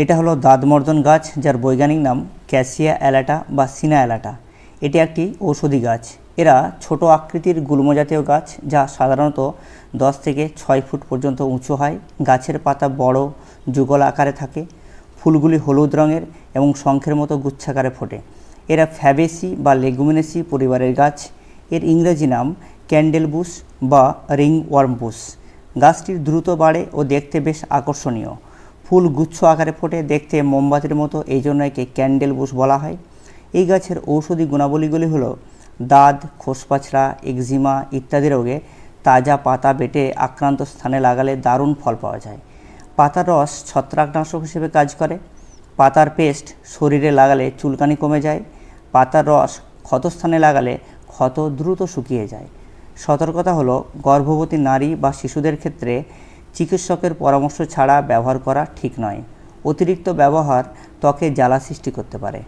এটা হলো দাঁতমর্দন গাছ, যার বৈজ্ঞানিক নাম ক্যাসিয়া অ্যালাটা বা সিনা অ্যালাটা। এটি একটি ঔষধি গাছ। এরা ছোট আকৃতির গুল্মজাতীয় গাছ, যা সাধারণত 10 থেকে 6 ফুট পর্যন্ত উঁচু হয়। গাছের পাতা বড় যুগল আকারে থাকে। ফুলগুলি হলুদ রঙের এবং শঙ্খের মতো গুচ্ছাকারে ফোটে। এরা ফ্যাবেসি বা লেগুমিনেসি পরিবারের গাছ। এর ইংরেজি নাম ক্যান্ডেলবুশ বা রিংওয়ার্মবুশ। গাছটি দ্রুত বাড়ে ও দেখতে বেশ আকর্ষণীয়। ফুল গুচ্ছ আকারে ফোটে, দেখতে মোমবাতির মতো, এই জন্য একে ক্যান্ডেলবুশ বলা হয়। এই গাছের ঔষধি গুণাবলীগুলি হলো দাঁত, খোসপাছড়া, এক্সিমা ইত্যাদি রোগে তাজা পাতা বেটে আক্রান্ত স্থানে লাগালে দারুণ ফল পাওয়া যায়। পাতার রস ছত্রাকনাশক হিসেবে কাজ করে। পাতার পেস্ট শরীরে লাগালে চুলকানি কমে যায়। পাতার রস ক্ষতস্থানে লাগালে ক্ষত দ্রুত শুকিয়ে যায়। সতর্কতা হলো, গর্ভবতী নারী বা শিশুদের ক্ষেত্রে চিকিৎসকের পরামর্শ ছাড়া ব্যবহার করা ঠিক নয়। অতিরিক্ত ব্যবহার ত্বকে জ্বালা সৃষ্টি করতে পারে।